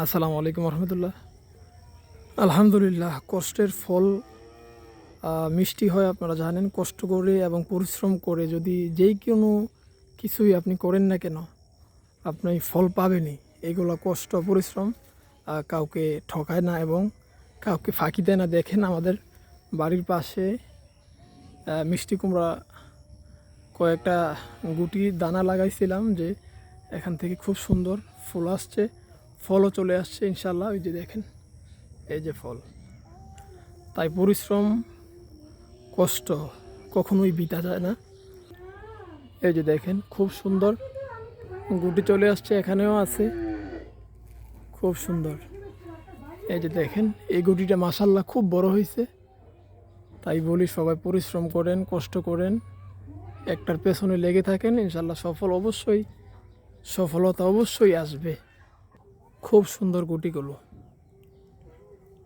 আসসালামু আলাইকুম রহমতুল্লাহ। আলহামদুলিল্লাহ, কষ্টের ফল মিষ্টি হয়। আপনারা জানেন, কষ্ট করে এবং পরিশ্রম করে যদি যেই কোনো কিছুই আপনি করেন না কেন, আপনি ফল পাবেনই। এগুলো কষ্ট পরিশ্রম কাউকে ঠকায় না এবং কাউকে ফাঁকি দেয় না। দেখেন, আমাদের বাড়ির পাশে মিষ্টি কুমড়া কয়েকটা গুটি দানা লাগাইছিলাম, যে এখান থেকে খুব সুন্দর ফুল আসছে, ফলও চলে আসছে ইনশাল্লাহ। ওই যে দেখেন, এই যে ফল। তাই পরিশ্রম, কষ্ট কখনোই বিতা যায় না। এই যে দেখেন, খুব সুন্দর গুটি চলে আসছে, এখানেও আছে, খুব সুন্দর। এই যে দেখেন, এই গুটিটা মাশাল্লাহ খুব বড় হয়েছে। তাই বলি, সবাই পরিশ্রম করেন, কষ্ট করেন, একটার পেছনে লেগে থাকেন, ইনশাল্লাহ সফলতা অবশ্যই আসবে। খুব সুন্দর গুটিগুলো।